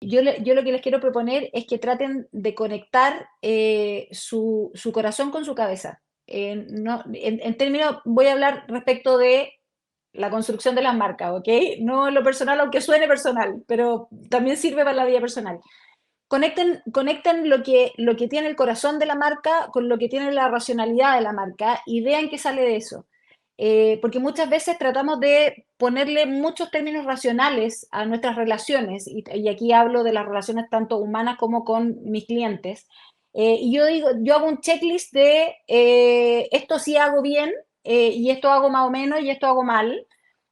yo lo que les quiero proponer es que traten de conectar su corazón con su cabeza. En términos, voy a hablar respecto de la construcción de las marcas, ¿ok? No en lo personal, aunque suene personal, pero también sirve para la vida personal. Conecten lo que tiene el corazón de la marca con lo que tiene la racionalidad de la marca y vean qué sale de eso. Porque muchas veces tratamos de ponerle muchos términos racionales a nuestras relaciones, y aquí hablo de las relaciones tanto humanas como con mis clientes. Y yo hago un checklist de esto sí hago bien, y esto hago más o menos, y esto hago mal,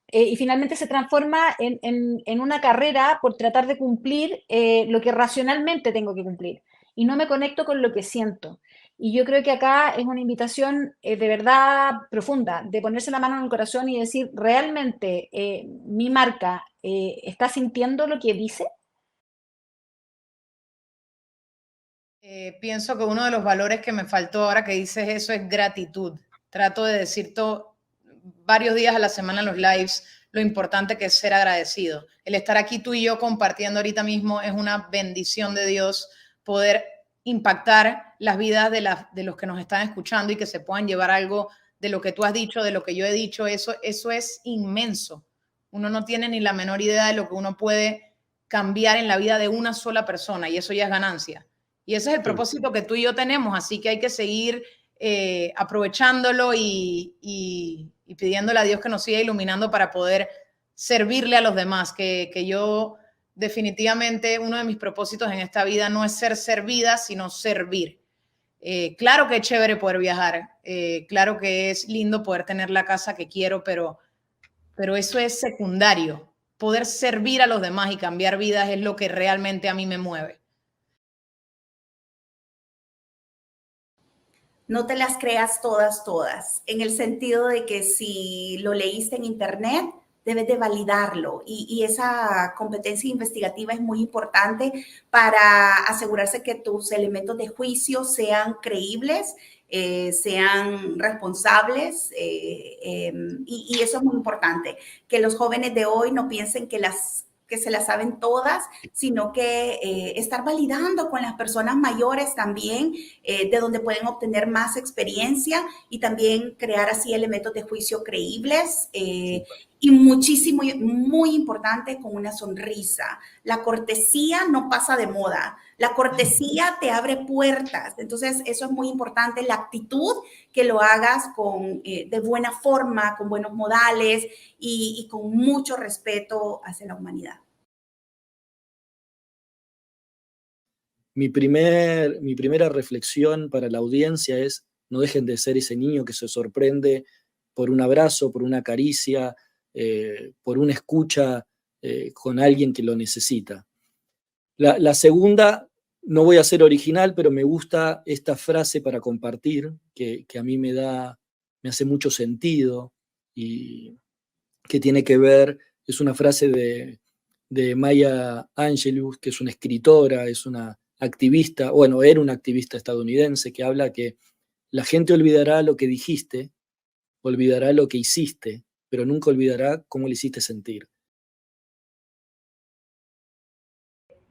y finalmente se transforma en una carrera por tratar de cumplir lo que racionalmente tengo que cumplir y no me conecto con lo que siento. Y yo creo que acá es una invitación de verdad profunda, de ponerse la mano en el corazón y decir, ¿realmente mi marca está sintiendo lo que dice? Pienso que uno de los valores que me faltó ahora que dices eso es gratitud. Trato de decir varios días a la semana en los lives lo importante que es ser agradecido. El estar aquí tú y yo compartiendo ahorita mismo es una bendición de Dios, poder impactar las vidas de los que nos están escuchando y que se puedan llevar algo de lo que tú has dicho, de lo que yo he dicho. Eso es inmenso. Uno no tiene ni la menor idea de lo que uno puede cambiar en la vida de una sola persona y eso ya es ganancia. Y ese es el propósito que tú y yo tenemos, así que hay que seguir aprovechándolo y pidiéndole a Dios que nos siga iluminando para poder servirle a los demás, que yo definitivamente uno de mis propósitos en esta vida no es ser servida, sino servir. Claro que es chévere poder viajar, claro que es lindo poder tener la casa que quiero, pero eso es secundario. Poder servir a los demás y cambiar vidas es lo que realmente a mí me mueve. No te las creas todas, en el sentido de que si lo leíste en internet, debes de validarlo y esa competencia investigativa es muy importante para asegurarse que tus elementos de juicio sean creíbles, sean responsables y eso es muy importante, que los jóvenes de hoy no piensen que se las saben todas, sino que estar validando con las personas mayores también, de donde pueden obtener más experiencia y también crear así elementos de juicio creíbles y muchísimo, muy importante, con una sonrisa. La cortesía no pasa de moda. La cortesía te abre puertas. Entonces, eso es muy importante, la actitud, que lo hagas de buena forma, con buenos modales y con mucho respeto hacia la humanidad. Mi primera reflexión para la audiencia es: no dejen de ser ese niño que se sorprende por un abrazo, por una caricia, por una escucha con alguien que lo necesita. La segunda, no voy a ser original, pero me gusta esta frase para compartir, que a mí me hace mucho sentido y que tiene que ver, es una frase de Maya Angelou, que es una escritora, es una activista, bueno, era una activista estadounidense, que habla que la gente olvidará lo que dijiste, olvidará lo que hiciste, pero nunca olvidará cómo le hiciste sentir.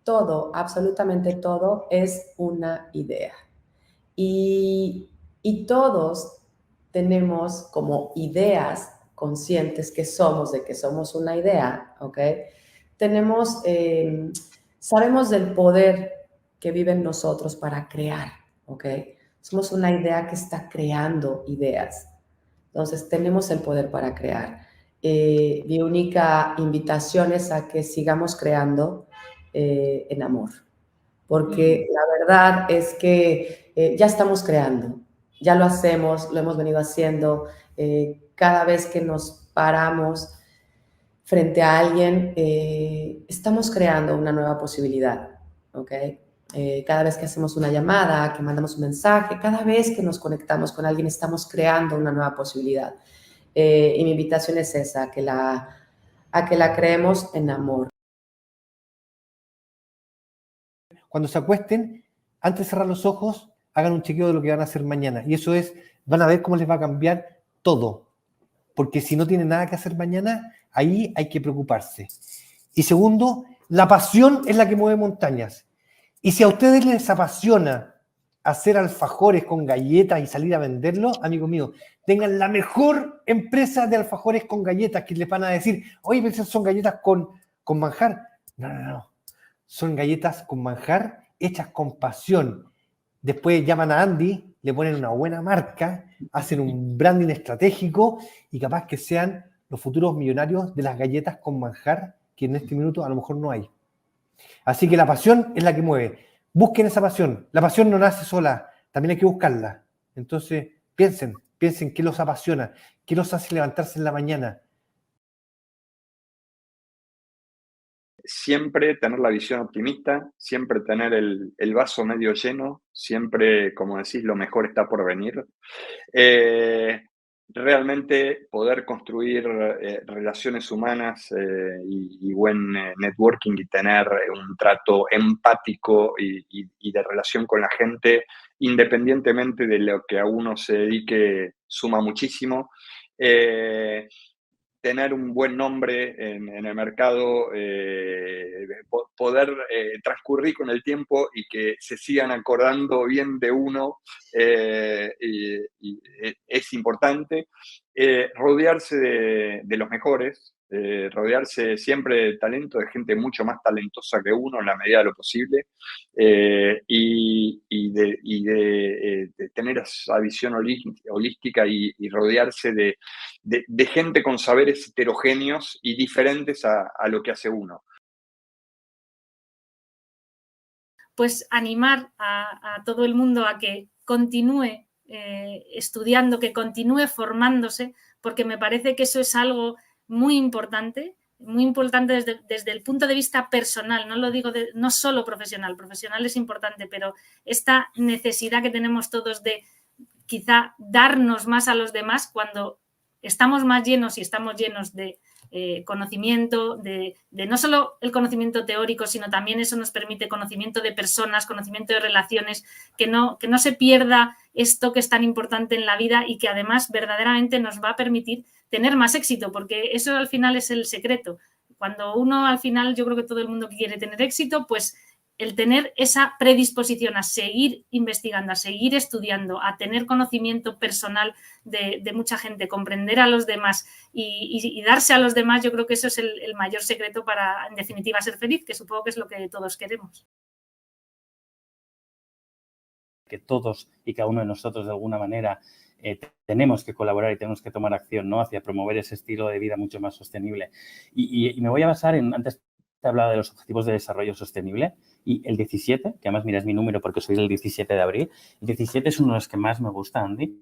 Todo, absolutamente todo, es una idea. Y todos tenemos como ideas conscientes que somos una idea, ¿ok? Sabemos del poder que vive en nosotros para crear, ¿ok? Somos una idea que está creando ideas. Entonces, tenemos el poder para crear. Mi única invitación es a que sigamos creando en amor. Porque la verdad es que ya estamos creando, ya lo hacemos, lo hemos venido haciendo. Cada vez que nos paramos frente a alguien, estamos creando una nueva posibilidad, ¿ok? Cada vez que hacemos una llamada, que mandamos un mensaje, cada vez que nos conectamos con alguien, estamos creando una nueva posibilidad. Y mi invitación es esa, a que la creemos en amor. Cuando se acuesten, antes de cerrar los ojos, hagan un chequeo de lo que van a hacer mañana. Y eso es, van a ver cómo les va a cambiar todo. Porque si no tienen nada que hacer mañana, ahí hay que preocuparse. Y segundo, La pasión es la que mueve montañas. Y si a ustedes les apasiona hacer alfajores con galletas y salir a venderlos, amigo mío, tengan la mejor empresa de alfajores con galletas que les van a decir, oye, pero esas son galletas con manjar. No, no, no. Son galletas con manjar hechas con pasión. Después llaman a Andy, le ponen una buena marca, hacen un branding estratégico y capaz que sean los futuros millonarios de las galletas con manjar que en este minuto a lo mejor no hay. Así que la pasión es la que mueve. Busquen esa pasión. La pasión no nace sola, también hay que buscarla. Entonces, piensen qué los apasiona, qué los hace levantarse en la mañana. Siempre tener la visión optimista, siempre tener el vaso medio lleno, siempre, como decís, lo mejor está por venir. Realmente poder construir relaciones humanas y buen networking y tener un trato empático y de relación con la gente, independientemente de lo que a uno se dedique, suma muchísimo. Tener un buen nombre en el mercado, poder transcurrir con el tiempo y que se sigan acordando bien de uno, es importante. Rodearse de los mejores, rodearse siempre de talento, de gente mucho más talentosa que uno en la medida de lo posible, de tener esa visión holística y rodearse de gente con saberes heterogéneos y diferentes a lo que hace uno. Pues animar a todo el mundo a que continúe estudiando, que continúe formándose, porque me parece que eso es algo muy importante desde el punto de vista personal, no lo digo no solo profesional es importante, pero esta necesidad que tenemos todos de quizá darnos más a los demás cuando estamos más llenos y estamos llenos de conocimiento, de no solo el conocimiento teórico, sino también eso nos permite conocimiento de personas, conocimiento de relaciones, que no se pierda esto que es tan importante en la vida y que además verdaderamente nos va a permitir tener más éxito, porque eso al final es el secreto. Cuando uno al final, yo creo que todo el mundo quiere tener éxito, pues el tener esa predisposición a seguir investigando, a seguir estudiando, a tener conocimiento personal de mucha gente, comprender a los demás y darse a los demás, yo creo que eso es el mayor secreto para, en definitiva, ser feliz, que supongo que es lo que todos queremos. Que todos y cada uno de nosotros, de alguna manera, tenemos que colaborar y tenemos que tomar acción, ¿no?, hacia promover ese estilo de vida mucho más sostenible. Y me voy a basar en, antes te he hablado de los Objetivos de Desarrollo Sostenible, y el 17, que además mira es mi número porque soy del 17 de abril, el 17 es uno de los que más me gusta, Andy,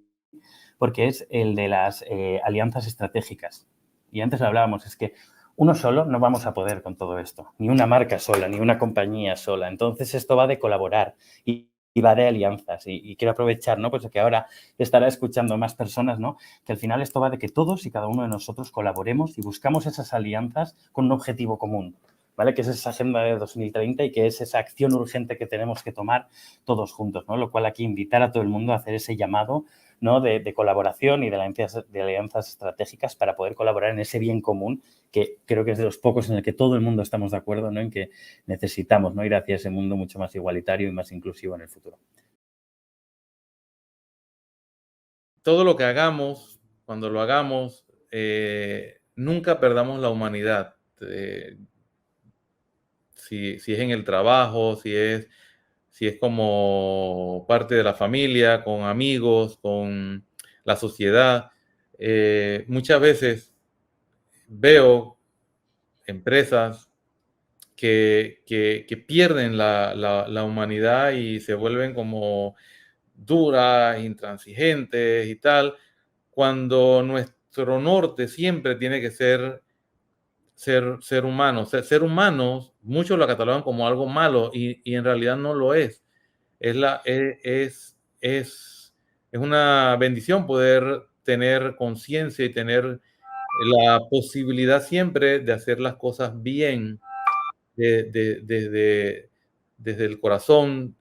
porque es el de las alianzas estratégicas. Y antes lo hablábamos, es que uno solo no vamos a poder con todo esto, ni una marca sola, ni una compañía sola. Entonces esto va de colaborar y va de alianzas. Y quiero aprovechar, ¿no?, pues que ahora estará escuchando más personas, ¿no?, que al final esto va de que todos y cada uno de nosotros colaboremos y buscamos esas alianzas con un objetivo común, ¿vale?, que es esa agenda de 2030 y que es esa acción urgente que tenemos que tomar todos juntos, ¿no? Lo cual aquí invitar a todo el mundo a hacer ese llamado, ¿no?, de colaboración y de alianzas estratégicas para poder colaborar en ese bien común, que creo que es de los pocos en el que todo el mundo estamos de acuerdo, ¿no?, en que necesitamos, ¿no?, ir hacia ese mundo mucho más igualitario y más inclusivo en el futuro. Todo lo que hagamos, cuando lo hagamos, nunca perdamos la humanidad. Si es en el trabajo, si es como parte de la familia, con amigos, con la sociedad. Muchas veces veo empresas que pierden la humanidad y se vuelven como duras, intransigentes y tal, cuando nuestro norte siempre tiene que ser humanos. Ser humanos, muchos lo catalogan como algo malo y en realidad no lo es. Es una bendición poder tener conciencia y tener la posibilidad siempre de hacer las cosas bien desde el corazón,